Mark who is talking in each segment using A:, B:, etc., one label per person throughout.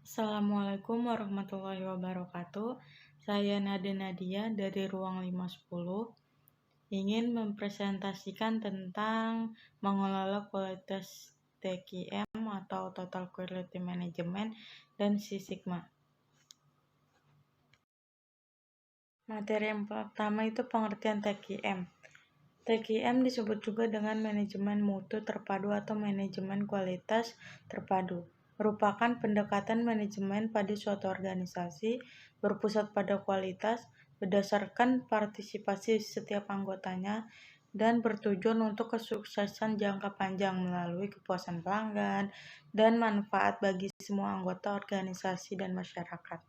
A: Assalamualaikum warahmatullahi wabarakatuh. Saya Nade Nadia dari Ruang 510 ingin mempresentasikan tentang mengelola kualitas TQM atau Total Quality Management dan Six Sigma. Materi yang pertama itu pengertian TQM. TQM disebut juga dengan manajemen mutu terpadu atau manajemen kualitas terpadu. Merupakan pendekatan manajemen pada suatu organisasi berpusat pada kualitas berdasarkan partisipasi setiap anggotanya dan bertujuan untuk kesuksesan jangka panjang melalui kepuasan pelanggan dan manfaat bagi semua anggota organisasi dan masyarakat.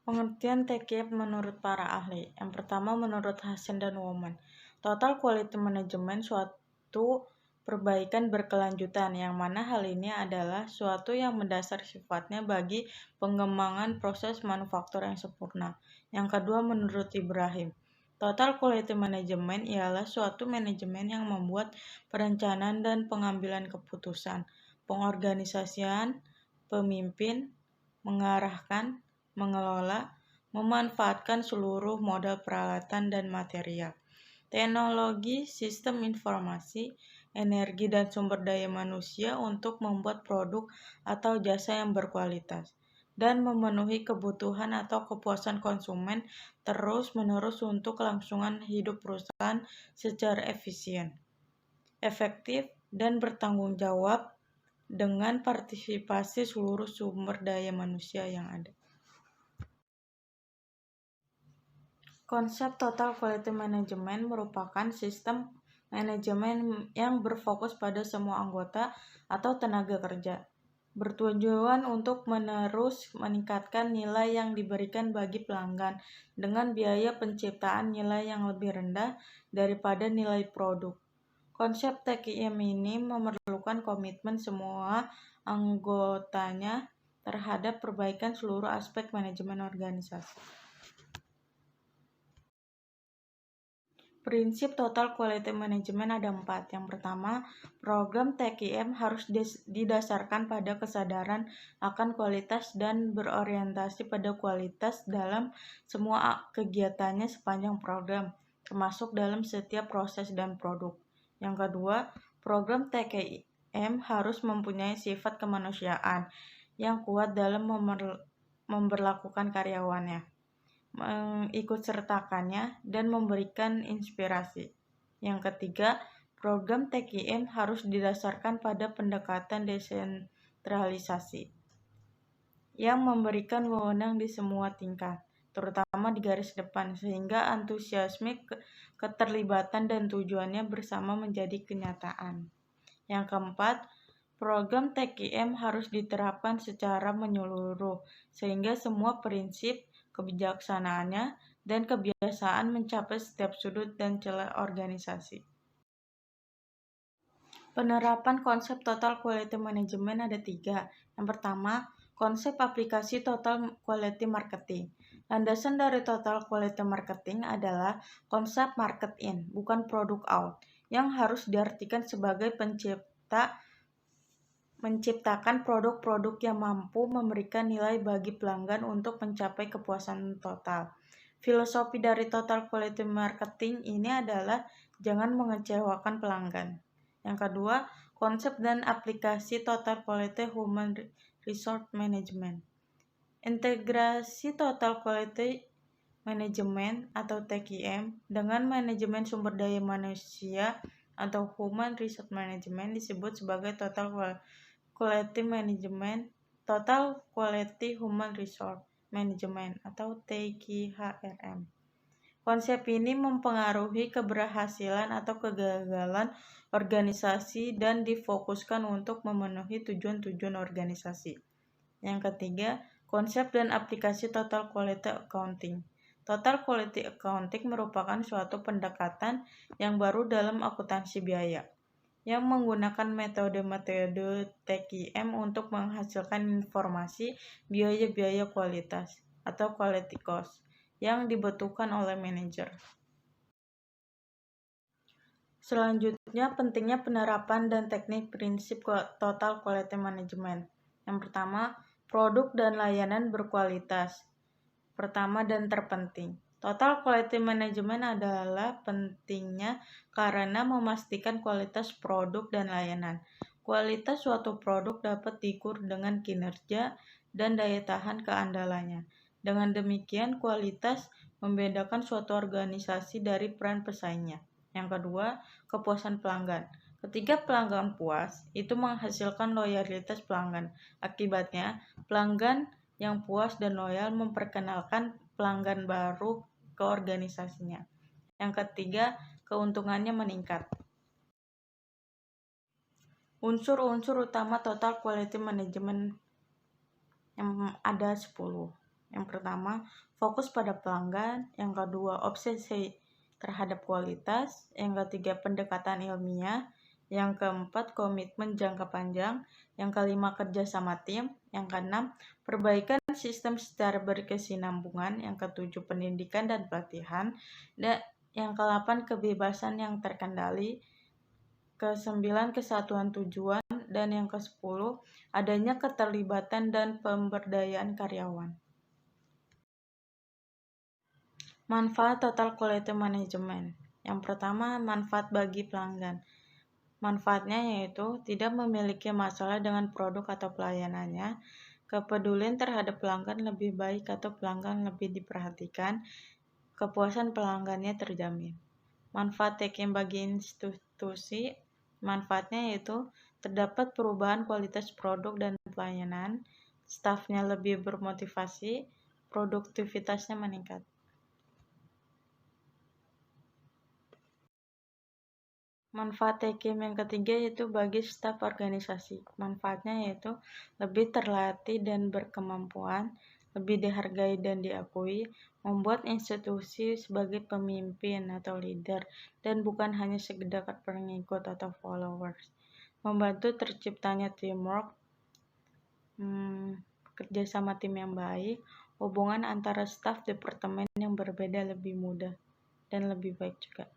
A: Pengertian TQM menurut para ahli. Yang pertama menurut Hasan dan Woman. Total Quality Management suatu perbaikan berkelanjutan, yang mana hal ini adalah suatu yang mendasar sifatnya bagi pengembangan proses manufaktur yang sempurna. Yang kedua menurut Ibrahim. Total Quality Management ialah suatu manajemen yang membuat perencanaan dan pengambilan keputusan, pengorganisasian, pemimpin, mengarahkan, mengelola, memanfaatkan seluruh modal peralatan dan material, teknologi, sistem informasi, energi dan sumber daya manusia untuk membuat produk atau jasa yang berkualitas, dan memenuhi kebutuhan atau kepuasan konsumen terus-menerus untuk kelangsungan hidup perusahaan secara efisien, efektif, dan bertanggung jawab dengan partisipasi seluruh sumber daya manusia yang ada. Konsep Total Quality Management merupakan sistem manajemen yang berfokus pada semua anggota atau tenaga kerja, bertujuan untuk menerus meningkatkan nilai yang diberikan bagi pelanggan dengan biaya penciptaan nilai yang lebih rendah daripada nilai produk. Konsep TQM ini memerlukan komitmen semua anggotanya terhadap perbaikan seluruh aspek manajemen organisasi. Prinsip Total Quality Management ada 4. Yang pertama, program TQM harus didasarkan pada kesadaran akan kualitas dan berorientasi pada kualitas dalam semua kegiatannya sepanjang program, termasuk dalam setiap proses dan produk. Yang kedua, program TQM harus mempunyai sifat kemanusiaan yang kuat dalam memperlakukan karyawannya, mengikutsertakannya, dan memberikan inspirasi. Yang ketiga, program TQM harus didasarkan pada pendekatan desentralisasi yang memberikan wewenang di semua tingkat, terutama di garis depan, sehingga antusiasme, keterlibatan, dan tujuannya bersama menjadi kenyataan. Yang keempat, program TQM harus diterapkan secara menyeluruh, sehingga semua prinsip, kebijaksanaannya, dan kebiasaan mencapai setiap sudut dan celah organisasi. Penerapan konsep Total Quality Management ada 3. Yang pertama, konsep aplikasi Total Quality Marketing. Landasan dari Total Quality Marketing adalah konsep market in, bukan produk out, yang harus diartikan sebagai menciptakan produk-produk yang mampu memberikan nilai bagi pelanggan untuk mencapai kepuasan total. Filosofi dari Total Quality Marketing ini adalah jangan mengecewakan pelanggan. Yang kedua, konsep dan aplikasi Total Quality Human Resource Management. Integrasi Total Quality Management atau TQM dengan manajemen sumber daya manusia atau Human Resource Management disebut sebagai Total Quality Management, Total Quality Human Resource Management atau TQHRM. Konsep ini mempengaruhi keberhasilan atau kegagalan organisasi dan difokuskan untuk memenuhi tujuan-tujuan organisasi. Yang ketiga, konsep dan aplikasi Total Quality Accounting. Total Quality Accounting merupakan suatu pendekatan yang baru dalam akuntansi biaya, yang menggunakan metode-metode TQM untuk menghasilkan informasi biaya-biaya kualitas atau quality cost yang dibutuhkan oleh manajer. Selanjutnya, pentingnya penerapan dan teknik prinsip Total Quality Management. Yang pertama, produk dan layanan berkualitas. Pertama dan terpenting, Total Quality Management adalah pentingnya karena memastikan kualitas produk dan layanan. Kualitas suatu produk dapat diukur dengan kinerja dan daya tahan keandalannya. Dengan demikian, kualitas membedakan suatu organisasi dari peran pesaingnya. Yang kedua, kepuasan pelanggan. Ketika pelanggan puas, itu menghasilkan loyalitas pelanggan. Akibatnya, pelanggan yang puas dan loyal memperkenalkan pelanggan baru ke organisasinya. Yang ketiga, keuntungannya meningkat. Unsur-unsur utama Total Quality Management yang ada 10. Yang pertama, fokus pada pelanggan. Yang kedua, obsesi terhadap kualitas. Yang ketiga, pendekatan ilmiah. Yang keempat, komitmen jangka panjang. Yang kelima, kerjasama tim. Yang keenam, perbaikan sistem secara berkesinambungan. Yang ketujuh, pendidikan dan pelatihan. Dan yang ke-8, kebebasan yang terkendali. Ke-9, kesatuan tujuan. Dan yang ke-10, adanya keterlibatan dan pemberdayaan karyawan. Manfaat Total Quality Management. Yang pertama, manfaat bagi pelanggan. Manfaatnya yaitu tidak memiliki masalah dengan produk atau pelayanannya, kepedulian terhadap pelanggan lebih baik atau pelanggan lebih diperhatikan, kepuasan pelanggannya terjamin. Manfaat TQM bagi institusi. Manfaatnya yaitu terdapat perubahan kualitas produk dan pelayanan, stafnya lebih bermotivasi, produktivitasnya meningkat. Manfaat TQM yang ketiga yaitu bagi staf organisasi. Manfaatnya yaitu lebih terlatih dan berkemampuan, lebih dihargai dan diakui, membuat institusi sebagai pemimpin atau leader, dan bukan hanya sekedar pengikut atau followers. Membantu terciptanya teamwork, kerjasama tim yang baik, hubungan antara staf departemen yang berbeda lebih mudah dan lebih baik juga.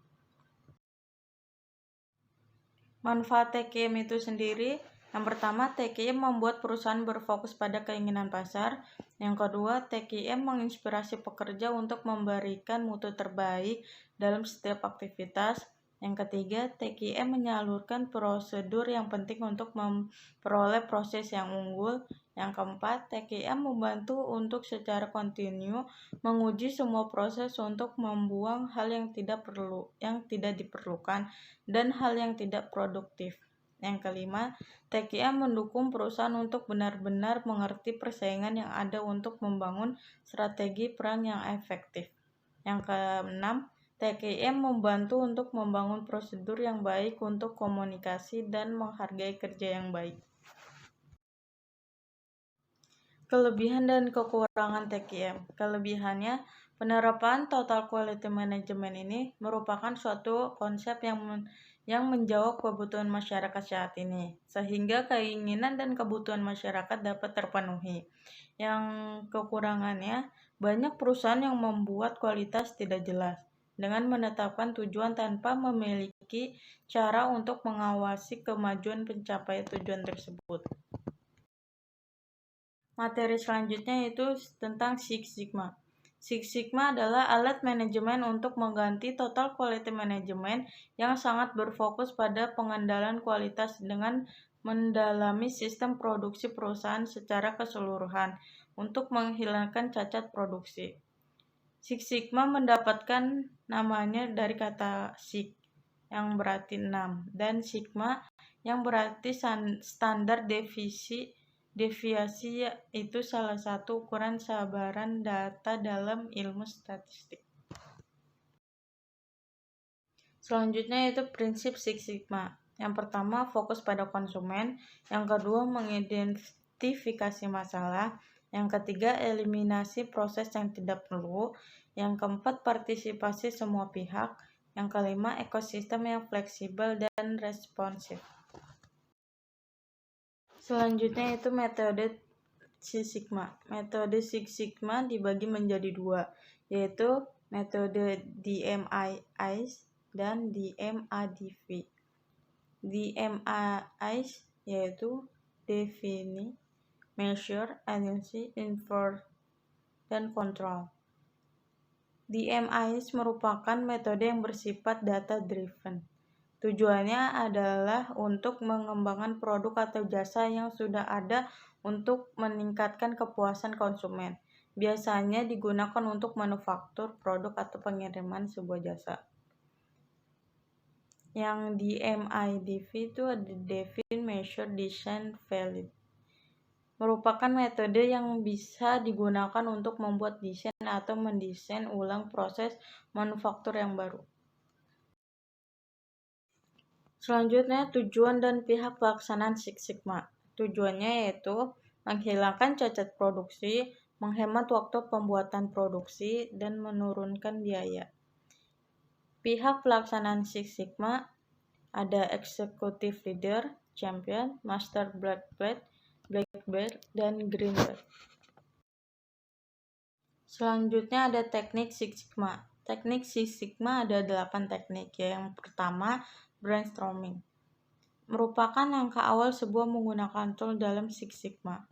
A: Manfaat TQM itu sendiri, yang pertama, TQM membuat perusahaan berfokus pada keinginan pasar. Yang kedua, TQM menginspirasi pekerja untuk memberikan mutu terbaik dalam setiap aktivitas. Yang ketiga, TQM menyalurkan prosedur yang penting untuk memperoleh proses yang unggul. Yang keempat, TQM membantu untuk secara kontinu menguji semua proses untuk membuang hal yang tidak diperlukan dan hal yang tidak produktif. Yang kelima, TQM mendukung perusahaan untuk benar-benar mengerti persaingan yang ada untuk membangun strategi perang yang efektif. Yang keenam, TQM membantu untuk membangun prosedur yang baik untuk komunikasi dan menghargai kerja yang baik. Kelebihan dan kekurangan TQM. Kelebihannya, penerapan Total Quality Management ini merupakan suatu konsep yang menjawab kebutuhan masyarakat saat ini, sehingga keinginan dan kebutuhan masyarakat dapat terpenuhi. Yang kekurangannya, banyak perusahaan yang membuat kualitas tidak jelas, dengan menetapkan tujuan tanpa memiliki cara untuk mengawasi kemajuan pencapaian tujuan tersebut. Materi selanjutnya yaitu tentang Six Sigma. Six Sigma adalah alat manajemen untuk mengganti Total Quality Management yang sangat berfokus pada pengendalian kualitas dengan mendalami sistem produksi perusahaan secara keseluruhan untuk menghilangkan cacat produksi. Six Sigma mendapatkan namanya dari kata Six yang berarti 6 dan Sigma yang berarti standar deviasi itu salah satu ukuran sabaran data dalam ilmu statistik. Selanjutnya yaitu prinsip Six Sigma. Yang pertama, fokus pada konsumen. Yang kedua, mengidentifikasi masalah. Yang ketiga, eliminasi proses yang tidak perlu. Yang keempat, partisipasi semua pihak. Yang kelima, ekosistem yang fleksibel dan responsif. Selanjutnya itu metode Six Sigma. Metode Six Sigma dibagi menjadi dua, yaitu metode DMAIS dan DMADV. DMAIS yaitu defini, measure, analysis, infer, dan control. DMIS merupakan metode yang bersifat data-driven. Tujuannya adalah untuk mengembangkan produk atau jasa yang sudah ada untuk meningkatkan kepuasan konsumen. Biasanya digunakan untuk manufaktur produk atau pengiriman sebuah jasa. Yang DMIDV itu ada Define, Measure, Design, Validate. Merupakan metode yang bisa digunakan untuk membuat desain atau mendesain ulang proses manufaktur yang baru. Selanjutnya, tujuan dan pihak pelaksanaan Six Sigma. Tujuannya yaitu menghilangkan cacat produksi, menghemat waktu pembuatan produksi, dan menurunkan biaya. Pihak pelaksanaan Six Sigma ada Executive Leader, Champion, Master Black Belt, dan Green Belt. Selanjutnya ada teknik Six Sigma. Teknik Six Sigma ada 8 teknik. Yang pertama, brainstorming. Merupakan langkah awal sebuah menggunakan tool dalam Six Sigma.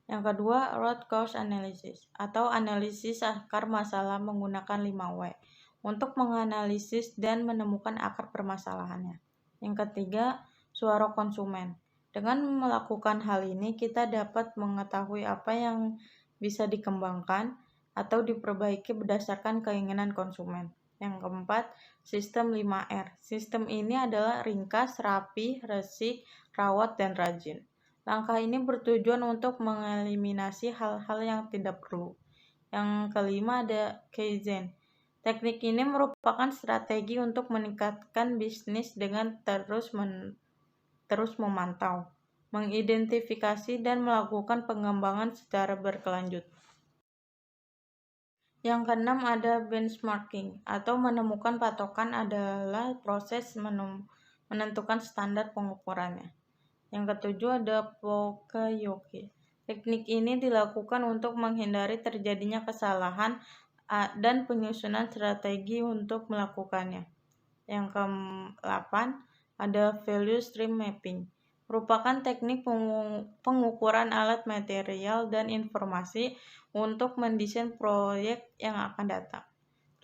A: Yang kedua, root cause analysis atau analisis akar masalah menggunakan 5W untuk menganalisis dan menemukan akar permasalahannya. Yang ketiga, suara konsumen. Dengan melakukan hal ini, kita dapat mengetahui apa yang bisa dikembangkan atau diperbaiki berdasarkan keinginan konsumen. Yang keempat, sistem 5R. Sistem ini adalah ringkas, rapi, resik, rawat, dan rajin. Langkah ini bertujuan untuk mengeliminasi hal-hal yang tidak perlu. Yang kelima ada Kaizen. Teknik ini merupakan strategi untuk meningkatkan bisnis dengan terus memantau, mengidentifikasi, dan melakukan pengembangan secara berkelanjut. Yang keenam ada benchmarking atau menemukan patokan adalah proses menentukan standar pengukurannya. Yang ketujuh ada Poka-yoke. Teknik ini dilakukan untuk menghindari terjadinya kesalahan dan penyusunan strategi untuk melakukannya. Yang ke-8 ada value stream mapping. Merupakan teknik pengukuran alat material dan informasi untuk mendesain proyek yang akan datang.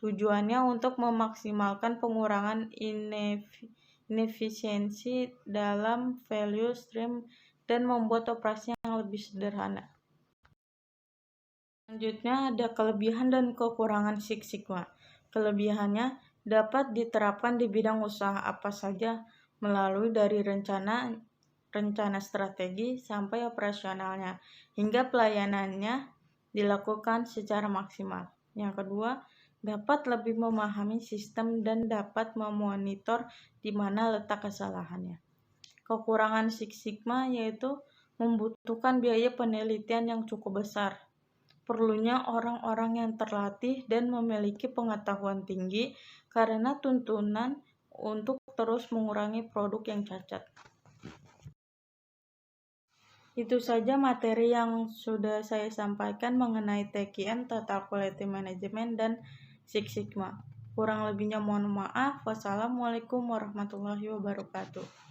A: Tujuannya untuk memaksimalkan pengurangan inefisiensi dalam value stream dan membuat operasi yang lebih sederhana. Selanjutnya ada kelebihan dan kekurangan Six Sigma. Kelebihannya dapat diterapkan di bidang usaha apa saja melalui dari rencana strategi sampai operasionalnya hingga pelayanannya dilakukan secara maksimal. Yang kedua, dapat lebih memahami sistem dan dapat memonitor di mana letak kesalahannya. Kekurangan Six Sigma yaitu membutuhkan biaya penelitian yang cukup besar. Perlunya orang-orang yang terlatih dan memiliki pengetahuan tinggi karena tuntunan untuk terus mengurangi produk yang cacat. Itu saja materi yang sudah saya sampaikan mengenai TQM, Total Quality Management, dan Six Sigma. Kurang lebihnya mohon maaf. Wassalamualaikum warahmatullahi wabarakatuh.